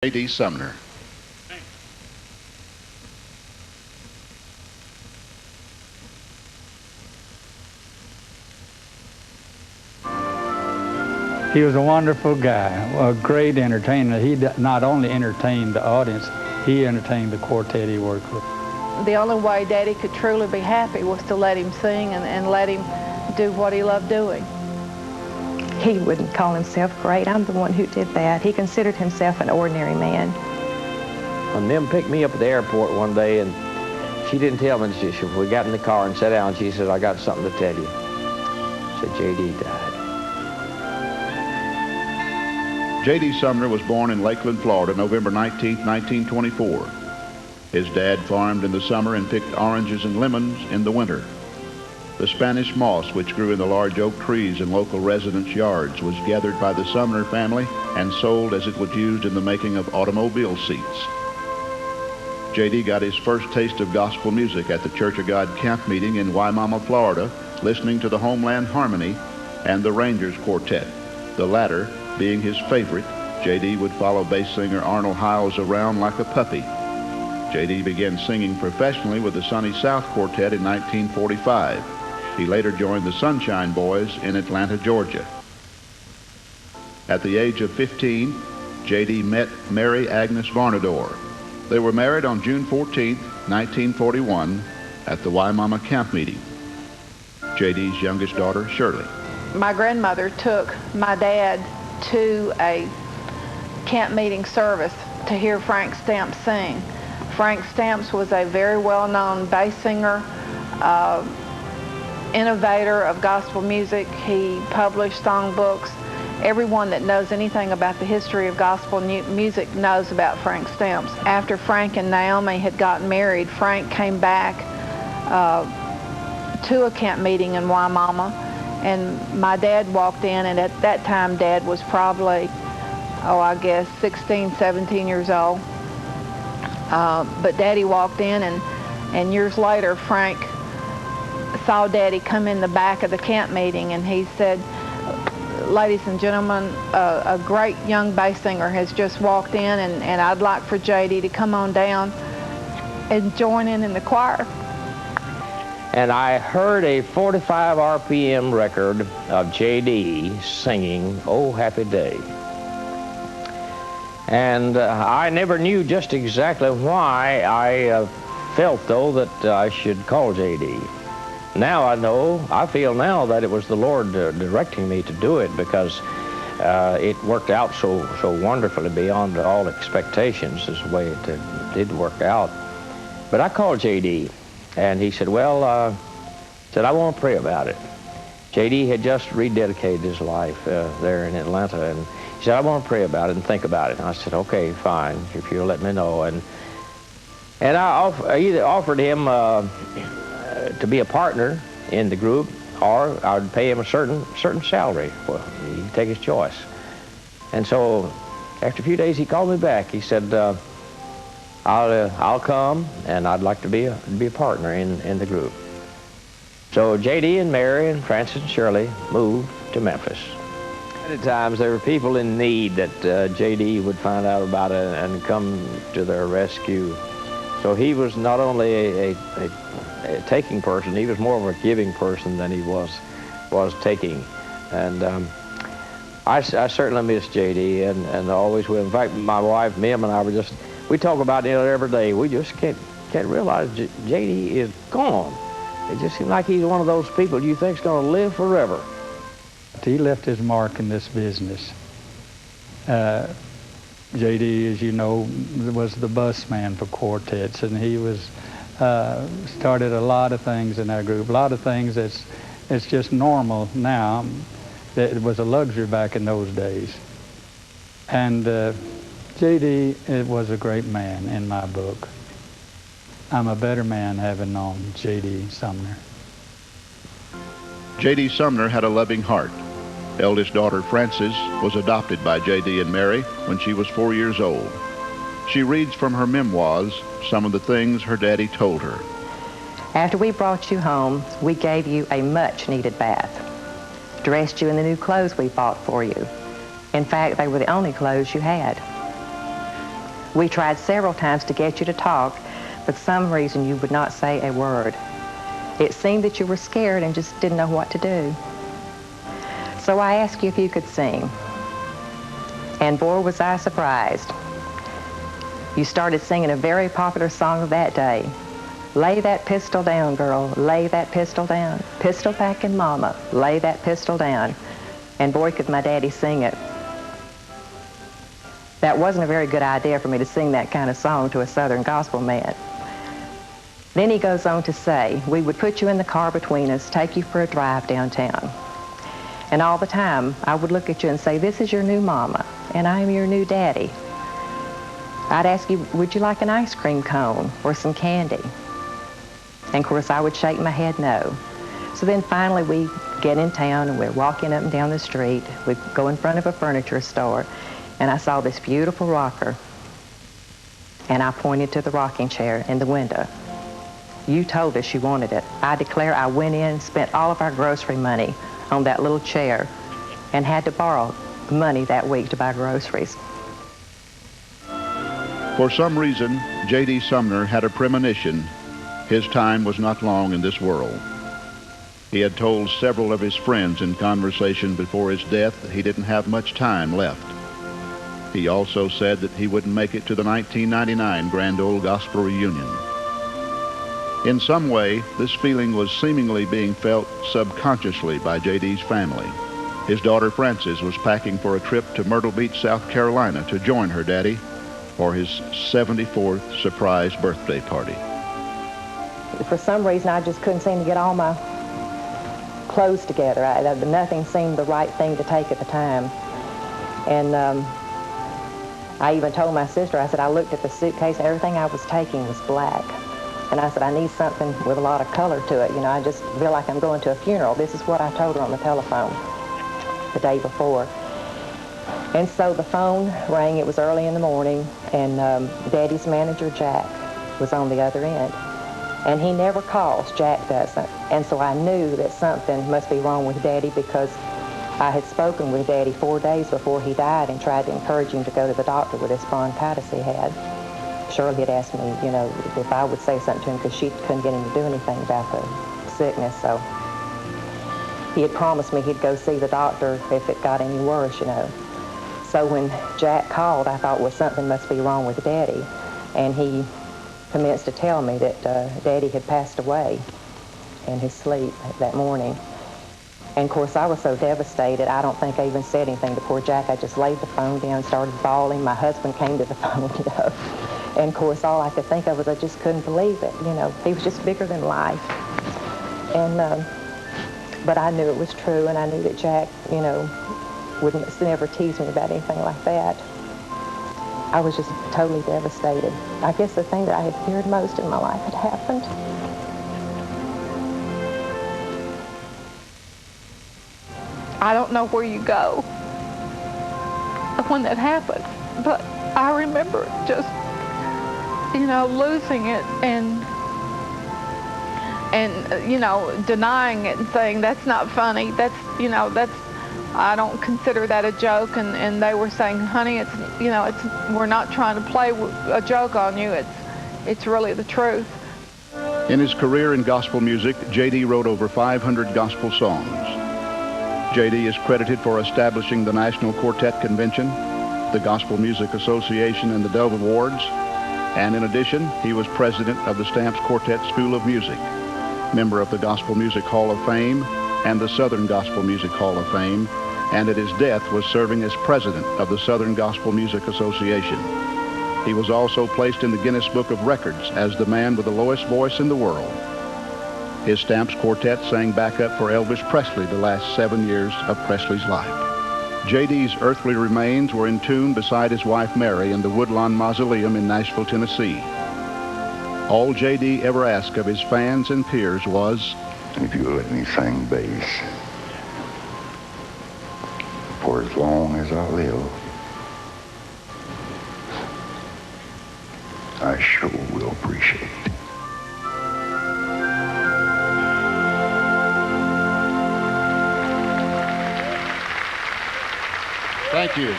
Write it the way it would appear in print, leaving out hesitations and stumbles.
J.D. Sumner. He was a wonderful guy, a great entertainer. He not only entertained the audience, he entertained the quartet he worked with. The only way Daddy could truly be happy was to let him sing and let him do what he loved doing. He wouldn't call himself great. I'm the one who did that. He considered himself an ordinary man. When them picked me up at the airport one day, and she didn't tell me, we got in the car and sat down, she said, "I got something to tell you." I said, "J.D. died." J.D. Sumner was born in Lakeland, Florida, November 19, 1924. His dad farmed in the summer and picked oranges and lemons in the winter. The Spanish moss, which grew in the large oak trees in local residents' yards, was gathered by the Sumner family and sold as it was used in the making of automobile seats. J.D. got his first taste of gospel music at the Church of God camp meeting in Waimama, Florida, listening to the Homeland Harmony and the Rangers Quartet. The latter being his favorite, J.D. would follow bass singer Arnold Hiles around like a puppy. J.D. began singing professionally with the Sunny South Quartet in 1945. He later joined the Sunshine Boys in Atlanta, Georgia. At the age of 15, J.D. met Mary Agnes Varnador. They were married on June 14, 1941, at the Waimama camp meeting. J.D.'s youngest daughter, Shirley. My grandmother took my dad to a camp meeting service to hear Frank Stamps sing. Frank Stamps was a very well-known bass singer, innovator of gospel music. He published songbooks. Everyone that knows anything about the history of gospel music knows about Frank Stamps. After Frank and Naomi had gotten married, Frank came back to a camp meeting in Waimama, and my dad walked in, and at that time Dad was probably, I guess 16, 17 years old. But Daddy walked in, and years later Frank saw Daddy come in the back of the camp meeting, and he said, "Ladies and gentlemen, a great young bass singer has just walked in, and I'd like for J.D. to come on down and join in the choir." And I heard a 45 RPM record of J.D. singing "Oh Happy Day." And I never knew just exactly why I felt, though, that I should call J.D. Now I feel now that it was the Lord directing me to do it, because it worked out so wonderfully beyond all expectations, is the way it did work out. But I called J.D., and he said, "Well," I want to pray about it. J.D. had just rededicated his life there in Atlanta, and he said, "I want to pray about it and think about it." And I said, "Okay, fine, if you'll let me know." And I either offered him to be a partner in the group, or I would pay him a certain salary. Well, he'd take his choice. And so after a few days, he called me back. He said, I'll come, and I'd like to be a partner in the group." So J.D. and Mary and Francis and Shirley moved to Memphis. At times there were people in need that J.D. would find out about it and come to their rescue. So he was not only a taking person, he was more of a giving person than he was taking. And I certainly miss J.D. and always will. In fact, my wife, Mim, and I we talk about it every day. We just can't realize J.D. is gone. It just seems like he's one of those people you think's going to live forever. He left his mark in this business. J.D., as you know, was the bus man for quartets, and he started a lot of things in our group, a lot of things it's just normal now. It was a luxury back in those days. And J.D. was a great man in my book. I'm a better man having known J.D. Sumner. J.D. Sumner had a loving heart. Eldest daughter Frances was adopted by J.D. and Mary when she was 4 years old. She reads from her memoirs some of the things her daddy told her. After we brought you home, we gave you a much-needed bath, dressed you in the new clothes we bought for you. In fact, they were the only clothes you had. We tried several times to get you to talk, but for some reason you would not say a word. It seemed that you were scared and just didn't know what to do. So I asked you if you could sing. And boy, was I surprised. You started singing a very popular song of that day. Lay that pistol down, girl, lay that pistol down. Pistol packing mama, lay that pistol down. And boy, could my daddy sing it. That wasn't a very good idea for me to sing that kind of song to a Southern gospel man. Then he goes on to say, we would put you in the car between us, take you for a drive downtown. And all the time, I would look at you and say, this is your new mama, and I am your new daddy. I'd ask you, would you like an ice cream cone or some candy? And of course, I would shake my head no. So then finally we get in town and we're walking up and down the street. We go in front of a furniture store, and I saw this beautiful rocker. And I pointed to the rocking chair in the window. You told us you wanted it. I declare I went in, spent all of our grocery money on that little chair, and had to borrow money that week to buy groceries. For some reason, J.D. Sumner had a premonition his time was not long in this world. He had told several of his friends in conversation before his death that he didn't have much time left. He also said that he wouldn't make it to the 1999 Grand Ole Gospel Reunion. In some way, this feeling was seemingly being felt subconsciously by J.D.'s family. His daughter Frances was packing for a trip to Myrtle Beach, South Carolina to join her daddy for his 74th surprise birthday party. For some reason, I just couldn't seem to get all my clothes together. Nothing seemed the right thing to take at the time. And I even told my sister, I said, I looked at the suitcase and everything I was taking was black. And I said, I need something with a lot of color to it. You know, I just feel like I'm going to a funeral. This is what I told her on the telephone the day before. And so the phone rang. It was early in the morning, and Daddy's manager, Jack, was on the other end. And he never calls, Jack doesn't. And so I knew that something must be wrong with Daddy, because I had spoken with Daddy 4 days before he died and tried to encourage him to go to the doctor with this bronchitis he had. Shirley had asked me, you know, if I would say something to him, because she couldn't get him to do anything about the sickness. So he had promised me he'd go see the doctor if it got any worse, you know. So when Jack called, I thought, well, something must be wrong with Daddy. And he commenced to tell me that Daddy had passed away in his sleep that morning. And of course, I was so devastated, I don't think I even said anything to poor Jack. I just laid the phone down, started bawling. My husband came to the phone, you know. And of course, all I could think of was I just couldn't believe it, you know. He was just bigger than life. And, but I knew it was true, and I knew that Jack, you know, would never tease me about anything like that. I was just totally devastated. I guess the thing that I had feared most in my life had happened. I don't know where you go when that happened, but I remember just, you know, losing it and you know, denying it and saying, that's not funny, that's, you know, that's, I don't consider that a joke, and they were saying, honey, it's, you know, it's, we're not trying to play a joke on you, it's really the truth. In his career in gospel music, J.D. wrote over 500 gospel songs. J.D. is credited for establishing the National Quartet Convention, the Gospel Music Association, and the Dove Awards, and in addition, he was president of the Stamps Quartet School of Music, member of the Gospel Music Hall of Fame and the Southern Gospel Music Hall of Fame, and at his death was serving as president of the Southern Gospel Music Association. He was also placed in the Guinness Book of Records as the man with the lowest voice in the world. His Stamps Quartet sang backup for Elvis Presley the last 7 years of Presley's life. J.D.'s earthly remains were entombed beside his wife Mary in the Woodlawn Mausoleum in Nashville, Tennessee. All J.D. ever asked of his fans and peers was, if you'll let me sing bass for as long as I live, I sure will appreciate it. Thank you.